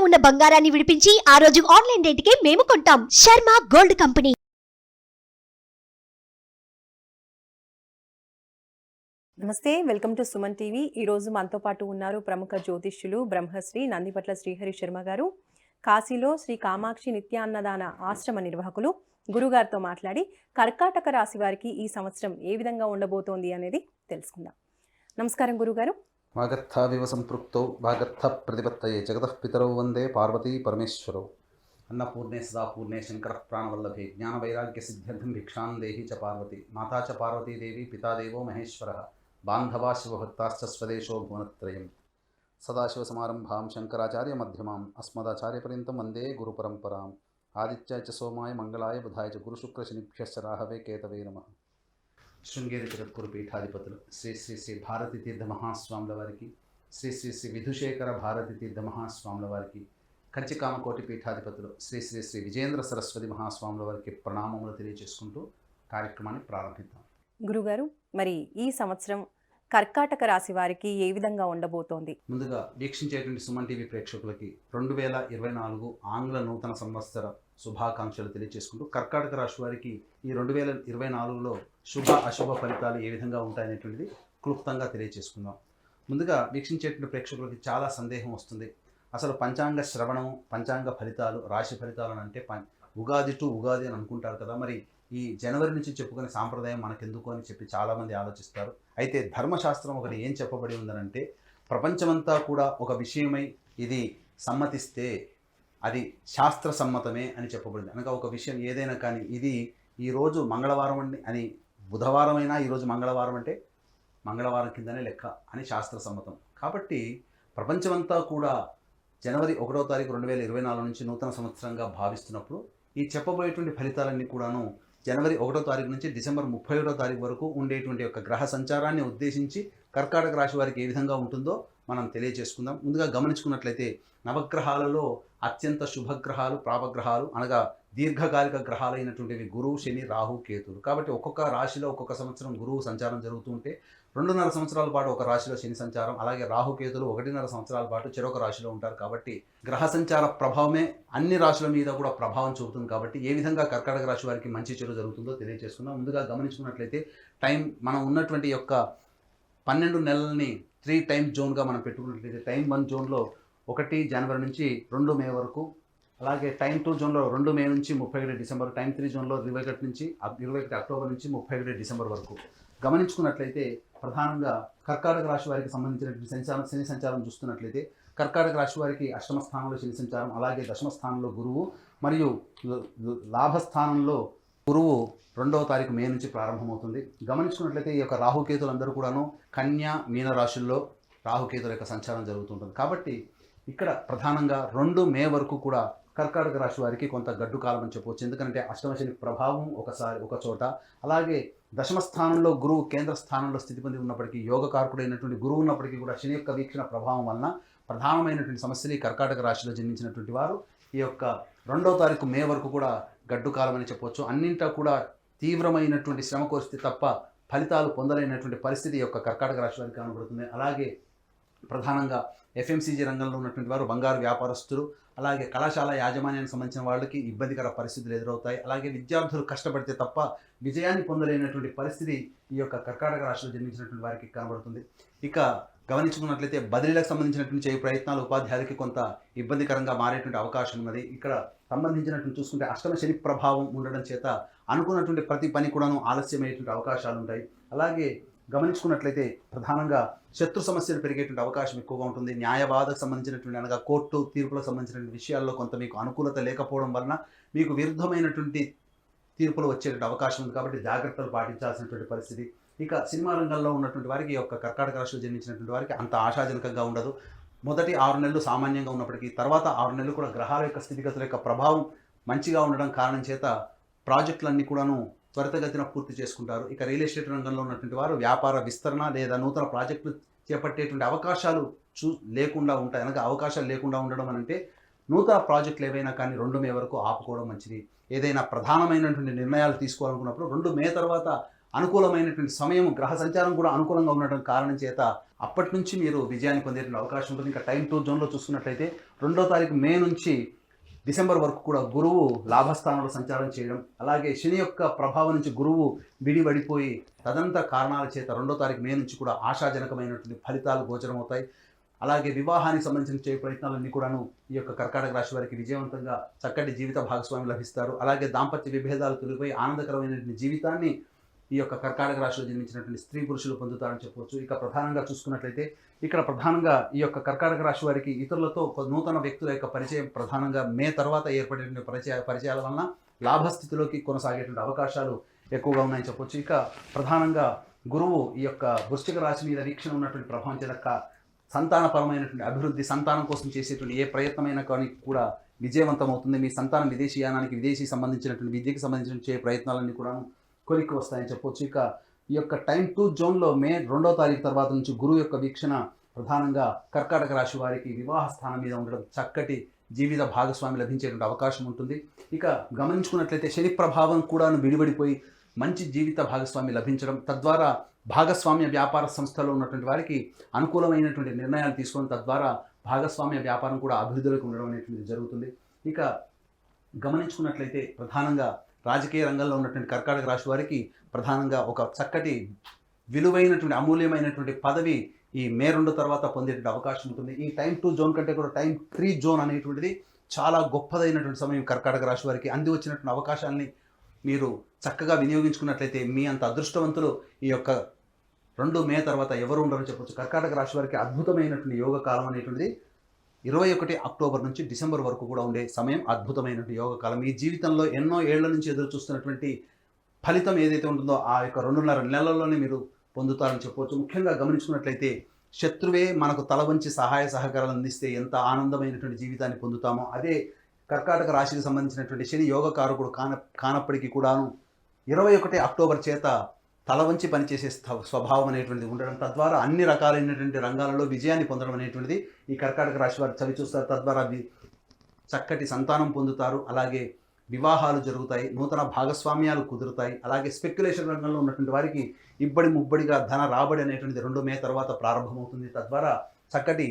ఉన్న బంగారాన్ని విడిపించి ఆ రోజు ఆన్లైన్ రేటుకే మేము కొంటాం. Sharma gold company. నమస్తే, వెల్కమ్ టు సుమన్ టీవీ. ఈరోజు మనతో పాటు ఉన్నారు ప్రముఖ జ్యోతిష్యులు బ్రహ్మశ్రీ నందిపట్ల శ్రీహరి శర్మ గారు. కాశీలో శ్రీ కామాక్షి నిత్యాన్నదాన ఆశ్రమ నిర్వాహకులు. గురుగారితో మాట్లాడి కర్కాటక రాశి వారికి ఈ సంవత్సరం ఏ విధంగా ఉండబోతోంది అనేది తెలుసుకుందాం. నమస్కారం గురుగారు. వాగర్థావివ సంపృక్తౌ వాగర్థ ప్రతిపత్తయే జగతః పితరౌ వందే పార్వతీ పరమేశ్వరౌ. అన్నపూర్ణే సదాపూర్ణే శంకర ప్రాణవల్లభే జ్ఞాన వైరాగ్య సిద్ధ్యర్థం భిక్షాం దేహి చ పార్వతి మాతా చ పార్వతీదేవి పితాదేవో మహేశ్వరః బాంధవా శివభక్తాశ్చ స్వదేశో భువనత్రయం. సదాశివసమారంభాం శంకరాచార్య మధ్యమాం అస్మదాచార్యపర్యంతం వందే గురుపరంపరాం. ఆదిత్యాయ చ సోమాయ మంగళాయ బుధాయ చ గురుశుక్రశనిభ్యశ్చ రాహవే కేతవే నమః. శృంగేరి జగద్గురు పీఠాధిపతులు శ్రీ శ్రీ శ్రీ భారతీ తీర్థ మహాస్వాముల వారికి, శ్రీ శ్రీ శ్రీ విధుశేఖర భారతీ తీర్థ మహాస్వాముల వారికి, కంచికామకోటి పీఠాధిపతులు శ్రీ శ్రీ శ్రీ విజయేంద్ర సరస్వతి మహాస్వాముల వారికి ప్రణామములు తెలియజేసుకుంటూ కార్యక్రమాన్ని ప్రారంభిద్దాం. గురుగారు, మరి ఈ సంవత్సరం కర్కాటక రాశి వారికి ఏ విధంగా ఉండబోతోంది? ముందుగా వీక్షించేటువంటి సుమన్ టీవీ ప్రేక్షకులకి 2024 ఆంగ్ల నూతన సంవత్సర శుభాకాంక్షలు తెలియజేసుకుంటూ కర్కాటక రాశి వారికి ఈ 2024లో శుభ అశుభ ఫలితాలు ఏ విధంగా ఉంటాయనేటువంటిది క్లుప్తంగా తెలియజేసుకుందాం. ముందుగా వీక్షించేటువంటి ప్రేక్షకులకి చాలా సందేహం వస్తుంది. అసలు పంచాంగ శ్రవణం, పంచాంగ ఫలితాలు, రాశి ఫలితాలు అని అంటే ఉగాది టు ఉగాది అని అనుకుంటారు కదా. మరి ఈ జనవరి నుంచి చెప్పుకునే సాంప్రదాయం మనకెందుకు అని చెప్పి చాలామంది ఆలోచిస్తారు. అయితే ధర్మశాస్త్రం ఒకటి ఏం చెప్పబడి ఉందనంటే, ప్రపంచమంతా కూడా ఒక విషయమై ఇది సమ్మతిస్తే అది శాస్త్ర సమ్మతమే అని చెప్పబడింది. అనగా ఒక విషయం ఏదైనా కానీ ఇది ఈరోజు మంగళవారం అని బుధవారం అయినా ఈరోజు మంగళవారం అంటే మంగళవారం కిందనే లెక్క అని శాస్త్ర సమ్మతం. కాబట్టి ప్రపంచమంతా కూడా జనవరి 1వ తారీఖు 2024 నుంచి నూతన సంవత్సరంగా భావిస్తున్నప్పుడు ఈ చెప్పబోయేటువంటి ఫలితాలన్నీ కూడాను జనవరి 1వ తారీఖు నుంచి డిసెంబర్ 31వ తారీఖు వరకు ఉండేటువంటి యొక్క గ్రహ సంచారాన్ని ఉద్దేశించి కర్కాటక రాశి వారికి ఏ విధంగా ఉంటుందో మనం తెలియజేసుకుందాం. ముందుగా గమనించుకున్నట్లయితే నవగ్రహాలలో అత్యంత శుభగ్రహాలు, ప్రాపగ్రహాలు అనగా దీర్ఘకాలిక గ్రహాలైనటువంటివి గురువు, శని, రాహు, కేతులు. కాబట్టి ఒక్కొక్క రాశిలో ఒక్కొక్క సంవత్సరం గురువు సంచారం జరుగుతూ ఉంటే 2.5 సంవత్సరాల పాటు ఒక రాశిలో శని సంచారం, అలాగే రాహుకేతులు 1.5 సంవత్సరాల పాటు చెరొక రాశిలో ఉంటారు. కాబట్టి గ్రహ సంచార ప్రభావమే అన్ని రాశుల మీద కూడా ప్రభావం చూపుతుంది. కాబట్టి ఏ విధంగా కర్కాటక రాశి వారికి మంచి చెడు జరుగుతుందో తెలియజేసుకుందాం. ముందుగా గమనించుకున్నట్లయితే మనం ఉన్నటువంటి యొక్క 12 నెలలని 3 టైమ్ జోన్గా మనం పెట్టుకున్నట్లయితే టైం 1 జోన్లో 1 జనవరి నుంచి 2 మే వరకు, అలాగే టైం 2 జోన్లో 2 మే నుంచి 31 డిసెంబర్, టైం 3 జోన్లో 21 అక్టోబర్ నుంచి 31 డిసెంబర్ వరకు. గమనించుకున్నట్లయితే ప్రధానంగా కర్కాటక రాశి వారికి సంబంధించినటువంటి శని సంచారం చూస్తున్నట్లయితే కర్కాటక రాశి వారికి అష్టమ స్థానంలో శని సంచారం, అలాగే దశమ స్థానంలో గురువు మరియు లాభస్థానంలో గురువు 2వ తారీఖు మే నుంచి ప్రారంభమవుతుంది. గమనించుకున్నట్లయితే ఈ యొక్క రాహుకేతులందరూ కూడాను కన్యా, మీన రాశుల్లో రాహుకేతుల యొక్క సంచారం జరుగుతుంటుంది. కాబట్టి ఇక్కడ ప్రధానంగా 2 మే వరకు కూడా కర్కాటక రాశి వారికి కొంత గడ్డు కాలం అని చెప్పవచ్చు. ఎందుకంటే అష్టమ శని ప్రభావం ఒక చోట, అలాగే దశమ స్థానంలో గురువు కేంద్ర స్థానంలో స్థితి పొంది ఉన్నప్పటికీ, యోగకారకుడైనటువంటి గురువు ఉన్నప్పటికీ కూడా శని యొక్క వీక్షణ ప్రభావం వలన ప్రధానమైనటువంటి సమస్యలు ఈ కర్కాటక రాశిలో జన్మించినటువంటి వారు ఈ యొక్క 2వ తారీఖు మే వరకు కూడా గడ్డు కాలం అని చెప్పవచ్చు. అన్నింటా కూడా తీవ్రమైనటువంటి శ్రమ కోరిస్తే తప్ప ఫలితాలు పొందలేనటువంటి పరిస్థితి యొక్క కర్కాటక రాశి వారికి కనబడుతుంది. అలాగే ప్రధానంగా ఎఫ్ఎంసీజీ రంగంలో ఉన్నటువంటి వారు, బంగారు వ్యాపారస్తులు, అలాగే కళాశాల యాజమాన్యానికి సంబంధించిన వాళ్ళకి ఇబ్బందికర పరిస్థితులు ఎదురవుతాయి. అలాగే విద్యార్థులు కష్టపడితే తప్ప విజయాన్ని పొందలేనటువంటి పరిస్థితి ఈ యొక్క కర్కాటక రాశిలో జన్మించినటువంటి వారికి కనబడుతుంది. ఇక గమనించుకున్నట్లయితే బదిలీలకు సంబంధించినటువంటి చేయ ప్రయత్నాలు ఉపాధ్యాయులకి కొంత ఇబ్బందికరంగా మారేటువంటి అవకాశం ఉన్నది. ఇక్కడ సంబంధించినటువంటి చూసుకుంటే అష్టమ శని ప్రభావం ఉండడం చేత అనుకున్నటువంటి ప్రతి పని కూడాను ఆలస్యమయ్యేటువంటి అవకాశాలు ఉంటాయి. అలాగే గమనించుకున్నట్లయితే ప్రధానంగా శత్రు సమస్యలు పెరిగేటువంటి అవకాశం ఎక్కువగా ఉంటుంది. న్యాయవాదకు సంబంధించినటువంటి అనగా కోర్టు తీర్పులకు సంబంధించినటువంటి విషయాల్లో కొంత మీకు అనుకూలత లేకపోవడం వలన మీకు విరుద్ధమైనటువంటి తీర్పులు వచ్చేటువంటి అవకాశం ఉంది. కాబట్టి జాగ్రత్తలు పాటించాల్సినటువంటి పరిస్థితి. ఇక సినిమా రంగంలో ఉన్నటువంటి వారికి ఈ యొక్క కర్కాటక రాశిలో జన్మించినటువంటి వారికి అంత ఆశాజనకంగా ఉండదు. మొదటి 6 నెలలు సామాన్యంగా ఉన్నప్పటికీ తర్వాత 6 నెలలు కూడా గ్రహాల యొక్క స్థితిగతుల యొక్క ప్రభావం మంచిగా ఉండడం కారణం చేత ప్రాజెక్టులన్నీ కూడాను త్వరితగతిన పూర్తి చేసుకుంటారు. ఇక రియల్ ఎస్టేట్ రంగంలో ఉన్నటువంటి వారు వ్యాపార విస్తరణ లేదా నూతన ప్రాజెక్టులు చేపట్టేటువంటి అవకాశాలు లేకుండా ఉంటాయి. అనగా అవకాశాలు లేకుండా ఉండడం అంటే నూతన ప్రాజెక్టులు ఏవైనా కానీ 2 మే వరకు ఆపుకోవడం మంచిది. ఏదైనా ప్రధానమైనటువంటి నిర్ణయాలు తీసుకోవాలనుకున్నప్పుడు 2 మే తర్వాత అనుకూలమైనటువంటి సమయం, గ్రహ సంచారం కూడా అనుకూలంగా ఉండడం కారణం చేత అప్పటి నుంచి మీరు విజయాన్ని పొందేటువంటి అవకాశం ఉంటుంది. ఇంకా టైం టు జోన్లో చూసుకున్నట్లయితే 2వ తారీఖు మే నుంచి డిసెంబర్ వరకు కూడా గురువు లాభస్థానంలో సంచారం చేయడం, అలాగే శని యొక్క ప్రభావం నుంచి గురువు విడివడిపోయి తదంతర కారణాల చేత 2వ తారీఖు మే నుంచి కూడా ఆశాజనకమైనటువంటి ఫలితాలు గోచరమవుతాయి. అలాగే వివాహానికి సంబంధించిన చేయ ప్రయత్నాలన్నీ కూడాను ఈ యొక్క కర్కాటక రాశి వారికి విజయవంతంగా చక్కటి జీవిత భాగస్వామి లభిస్తారు. అలాగే దాంపత్య విభేదాలు తొలగిపోయి ఆనందకరమైనటువంటి జీవితాన్ని ఈ యొక్క కర్కాటక రాశిలో జన్మించినటువంటి స్త్రీ పురుషులు పొందుతారని చెప్పవచ్చు. ఇక ప్రధానంగా చూసుకున్నట్లయితే ఇక్కడ ప్రధానంగా ఈ యొక్క కర్కాటక రాశి వారికి ఇతరులతో నూతన వ్యక్తుల యొక్క పరిచయం ప్రధానంగా మే తర్వాత ఏర్పడేటువంటి పరిచయాల వలన లాభస్థితిలోకి కొనసాగేటువంటి అవకాశాలు ఎక్కువగా ఉన్నాయని చెప్పవచ్చు. ఇక ప్రధానంగా గురువు ఈ యొక్క వృశ్చిక రాశి మీద వీక్షణ ఉన్నటువంటి ప్రభావం చేత సంతానపరమైనటువంటి అభివృద్ధి, సంతానం కోసం చేసేటువంటి ఏ ప్రయత్నమైనా కానీ కూడా విజయవంతం అవుతుంది. మీ సంతానం విదేశీయానానికి, విదేశీ సంబంధించినటువంటి విద్యకి సంబంధించిన చే ప్రయత్నాలన్నీ కూడా కొలిక్కి వస్తాయని చెప్పవచ్చు. ఇక ఈ యొక్క టైం టు జోన్లో మే 2వ తారీఖు తర్వాత నుంచి గురువు యొక్క వీక్షణ ప్రధానంగా కర్కాటక రాశి వారికి వివాహ స్థానం మీద ఉండడం, చక్కటి జీవిత భాగస్వామి లభించేటువంటి అవకాశం ఉంటుంది. ఇక గమనించుకున్నట్లయితే శని ప్రభావం కూడా విడివడిపోయి మంచి జీవిత భాగస్వామి లభించడం, తద్వారా భాగస్వామ్య వ్యాపార సంస్థలో ఉన్నటువంటి వారికి అనుకూలమైనటువంటి నిర్ణయాలు తీసుకొని తద్వారా భాగస్వామ్య వ్యాపారం కూడా అభివృద్ధిలోకి ఉండడం అనేటువంటిది జరుగుతుంది. ఇక గమనించుకున్నట్లయితే ప్రధానంగా రాజకీయ రంగంలో ఉన్నటువంటి కర్కాటక రాశి వారికి ప్రధానంగా ఒక చక్కటి విలువైనటువంటి అమూల్యమైనటువంటి పదవి ఈ మే 2 తర్వాత పొందేటువంటి అవకాశం ఉంటుంది. ఈ టైం 2 జోన్ కంటే కూడా టైం 3 జోన్ అనేటువంటిది చాలా గొప్పదైనటువంటి సమయం కర్కాటక రాశి వారికి. అంది వచ్చినటువంటి అవకాశాలని మీరు చక్కగా వినియోగించుకున్నట్లయితే మీ అంత అదృష్టవంతులు ఈ యొక్క 2 మే తర్వాత ఎవరు ఉండరని చెప్పొచ్చు. కర్కాటక రాశి వారికి అద్భుతమైనటువంటి యోగ కాలం అనేటువంటిది 21 అక్టోబర్ నుంచి డిసెంబర్ వరకు కూడా ఉండే సమయం అద్భుతమైనటువంటి యోగ కాలం. ఈ జీవితంలో ఎన్నో ఏళ్ల నుంచి ఎదురు చూస్తున్నటువంటి ఫలితం ఏదైతే ఉంటుందో ఆ యొక్క 2.5 నెలల్లోనే మీరు పొందుతారని చెప్పవచ్చు. ముఖ్యంగా గమనించుకున్నట్లయితే శత్రువే మనకు తల వంచి సహాయ సహకారాలు అందిస్తే ఎంత ఆనందమైనటువంటి జీవితాన్ని పొందుతామో, అదే కర్కాటక రాశికి సంబంధించినటువంటి శని యోగకారకుడు కానప్పటికీ కూడాను 21 అక్టోబర్ చేత తల వంచి పనిచేసే స్వభావం అనేటువంటిది ఉండడం, తద్వారా అన్ని రకాలైనటువంటి రంగాలలో విజయాన్ని పొందడం అనేటువంటిది ఈ కర్కాటక రాశి వారు చవి చూస్తారు. తద్వారా చక్కటి సంతానం పొందుతారు, అలాగే వివాహాలు జరుగుతాయి, నూతన భాగస్వామ్యాలు కుదురుతాయి. అలాగే స్పెక్యులేషన్ రంగంలో ఉన్నటువంటి వారికి ఇబ్బడి ముబ్బడిగా ధన రాబడి అనేటువంటిది 2 మే తర్వాత ప్రారంభమవుతుంది. తద్వారా చక్కటి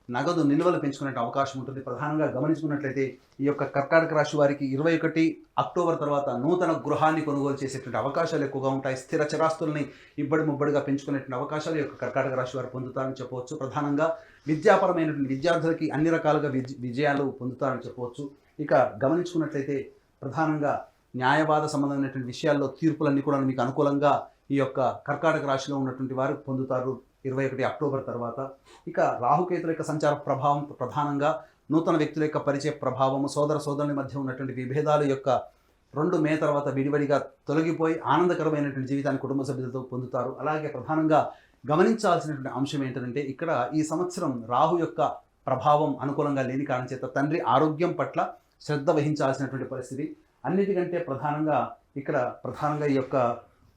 నగదు నిల్వలు పెంచుకునే అవకాశం ఉంటుంది. ప్రధానంగా గమనించుకున్నట్లయితే ఈ యొక్క కర్కాటక రాశి వారికి 21 అక్టోబర్ తర్వాత నూతన గృహాన్ని కొనుగోలు చేసేటువంటి అవకాశాలు ఎక్కువగా ఉంటాయి. స్థిర చరాస్తుల్ని ఇబ్బడి ముబ్బడిగా పెంచుకునేటువంటి అవకాశాలు ఈ యొక్క కర్కాటక రాశి వారు పొందుతారని చెప్పవచ్చు. ప్రధానంగా విద్యాపరమైనటువంటి విద్యార్థులకి అన్ని రకాలుగా విజయాలు పొందుతారని చెప్పవచ్చు. ఇక గమనించుకున్నట్లయితే ప్రధానంగా న్యాయవాద సంబంధమైనటువంటి విషయాల్లో తీర్పులన్నీ కూడా మీకు అనుకూలంగా ఈ యొక్క కర్కాటక రాశిలో ఉన్నటువంటి వారు పొందుతారు 21 అక్టోబర్ తర్వాత. ఇక రాహుకేతుల యొక్క సంచార ప్రభావం ప్రధానంగా నూతన వ్యక్తుల యొక్క పరిచయ ప్రభావము, సోదర సోదరుల మధ్య ఉన్నటువంటి విభేదాలు యొక్క 2 మే తర్వాత విడివడిగా తొలగిపోయి ఆనందకరమైనటువంటి జీవితాన్ని కుటుంబ సభ్యులతో పొందుతారు. అలాగే ప్రధానంగా గమనించాల్సినటువంటి అంశం ఏంటంటే ఇక్కడ ఈ సంవత్సరం రాహు యొక్క ప్రభావం అనుకూలంగా లేని కారణం చేత తండ్రి ఆరోగ్యం పట్ల శ్రద్ధ వహించాల్సినటువంటి పరిస్థితి. అన్నిటికంటే ప్రధానంగా ఈ యొక్క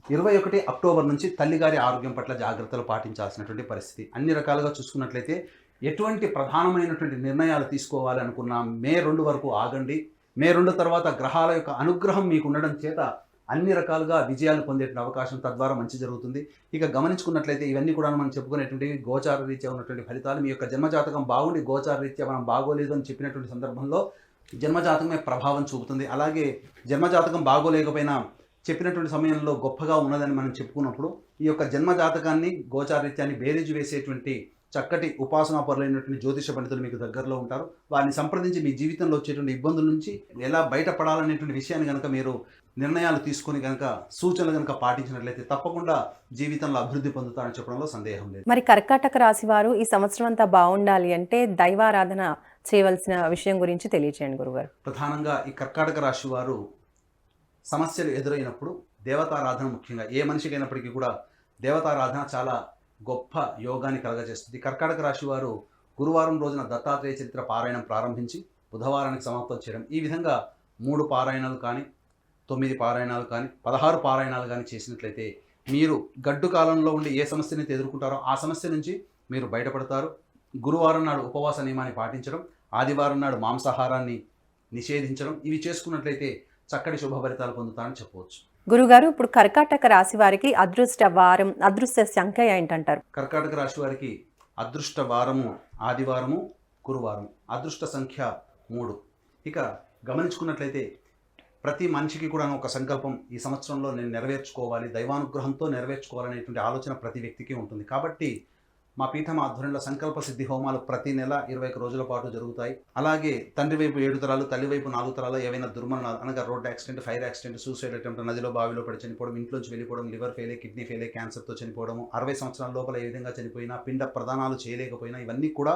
21 అక్టోబర్ నుంచి తల్లిగారి ఆరోగ్యం పట్ల జాగ్రత్తలు పాటించాల్సినటువంటి పరిస్థితి. అన్ని రకాలుగా చూసుకున్నట్లయితే ఎటువంటి ప్రధానమైనటువంటి నిర్ణయాలు తీసుకోవాలి అనుకున్నా మే 2 వరకు ఆగండి. మే 2 తర్వాత గ్రహాల యొక్క అనుగ్రహం మీకు ఉండడం చేత అన్ని రకాలుగా విజయాలు పొందేటువంటి అవకాశం, తద్వారా మంచి జరుగుతుంది. ఇక గమనించుకున్నట్లయితే ఇవన్నీ కూడా మనం చెప్పుకునేటువంటి గోచార రీత్యా ఉన్నటువంటి ఫలితాలు. మీ యొక్క జన్మజాతకం బాగుండి గోచార రీత్యా మనం బాగోలేదు అని చెప్పినటువంటి సందర్భంలో జన్మజాతకమే ప్రభావం చూపుతుంది. అలాగే జన్మజాతకం బాగోలేకపోయినా చెప్పినటువంటి సమయంలో గొప్పగా ఉన్నదని మనం చెప్పుకున్నప్పుడు ఈ యొక్క జన్మజాతకాన్ని గోచారీత్యాన్ని బేరీజు వేసేటువంటి చక్కటి ఉపాసనా పరులైనటువంటి జ్యోతిష పండితులు మీకు దగ్గరలో ఉంటారు. వారిని సంప్రదించి మీ జీవితంలో వచ్చేటువంటి ఇబ్బందుల నుంచి ఎలా బయటపడాలనేటువంటి విషయాన్ని కనుక మీరు నిర్ణయాలు తీసుకొని కనుక సూచనలు కనుక పాటించినట్లయితే తప్పకుండా జీవితంలో అభివృద్ధి పొందుతారని చెప్పడంలో సందేహం లేదు. మరి కర్కాటక రాశి వారు ఈ సంవత్సరం అంతా బాగుండాలి అంటే దైవారాధన చేయవలసిన విషయం గురించి తెలియచేయండి గురుగారు. ప్రధానంగా ఈ కర్కాటక రాశి వారు సమస్యలు ఎదురైనప్పుడు దేవతారాధన, ముఖ్యంగా ఏ మనిషికి అయినప్పటికీ కూడా దేవతారాధన చాలా గొప్ప యోగాన్ని కలగజేస్తుంది. కర్కాటక రాశి వారు గురువారం రోజున దత్తాత్రేయ చరిత్ర పారాయణం ప్రారంభించి బుధవారానికి సమాప్తం చేయడం, ఈ విధంగా 3 పారాయణాలు కానీ 9 పారాయణాలు కానీ 16 పారాయణాలు కానీ చేసినట్లయితే మీరు గడ్డు కాలంలో ఉండి ఏ సమస్యని ఎదుర్కొంటారో ఆ సమస్య నుంచి మీరు బయటపడతారు. గురువారం నాడు ఉపవాస నియమాన్ని పాటించడం, ఆదివారం నాడు మాంసాహారాన్ని నిషేధించడం, ఇవి చేసుకున్నట్లయితే చక్కటి శుభ ఫలితాలు పొందుతారని చెప్పవచ్చు. గురుగారు ఇప్పుడు కర్కాటక రాశి వారికి అదృష్ట వారం, అదృష్ట సంఖ్య ఏంటంటారు? కర్కాటక రాశి వారికి అదృష్ట వారము ఆదివారము, గురువారం. అదృష్ట సంఖ్య 3. ఇక గమనించుకున్నట్లయితే ప్రతి మనిషికి కూడా ఒక సంకల్పం ఈ సంవత్సరంలో నేను నెరవేర్చుకోవాలి, దైవానుగ్రహంతో నెరవేర్చుకోవాలనేటువంటి ఆలోచన ప్రతి వ్యక్తికి ఉంటుంది. కాబట్టి మా పీఠం ఆధ్వర్యంలో సంకల్ప సిద్ధి హోమాలు ప్రతి నెల 21 రోజుల పాటు జరుగుతాయి. అలాగే తండ్రి వైపు 7 తరాలు, తల్లి వైపు 4 తరాలు ఏవైనా దుర్మరణాలు అనగా road accident, fire accident, suicide attempt, నదిలో బావిలో పడి చనిపోవడం, ఇంట్లోంచి వెళ్ళిపోవడం, లివర్ ఫెయిల్, కిడ్నీ ఫెయిల్, క్యాన్సర్తో చనిపోవడం, 60 సంవత్సరాల లోపల ఏ విధంగా చనిపోయినా, పిండ ప్రదానాలు చేయలేకపోయినా ఇవన్నీ కూడా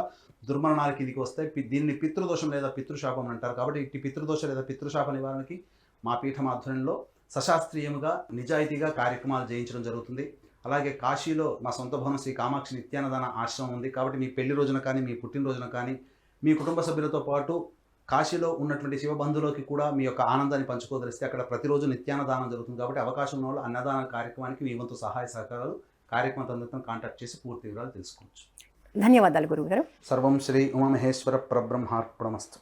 దుర్మరణాల కిందికి వస్తాయి. దీన్ని పితృదోషం లేదా పితృశాపం అంటారు. కాబట్టి ఇట్టి పితృదోష లేదా పితృశాప నివారణకి మా పీఠం ఆధ్వర్యంలో సశాస్త్రీయంగా నిజాయితీగా కార్యక్రమాలు చేయించడం జరుగుతుంది. అలాగే కాశీలో మా సొంత భవనం శ్రీ కామాక్షి నిత్యాన్నదాన ఆశ్రమం ఉంది. కాబట్టి మీ పెళ్లి రోజున కానీ, మీ పుట్టినరోజున కానీ, మీ కుటుంబ సభ్యులతో పాటు కాశీలో ఉన్నటువంటి శివబంధువులకి కూడా మీ యొక్క ఆనందాన్ని పంచుకోదలిస్తే అక్కడ ప్రతిరోజు నిత్యాన్నదానం జరుగుతుంది. కాబట్టి అవకాశం ఉన్న వాళ్ళు అన్నదాన కార్యక్రమానికి మీ వంతు సహాయ సహకారాలు కార్యక్రమ తండ్రితో కాంటాక్ట్ చేసి పూర్తి వివరాలు తెలుసుకోవచ్చు. ధన్యవాదాలు గురుగారు. సర్వం శ్రీ ఉమామహేశ్వర పరబ్రహ్మార్పణమస్తు.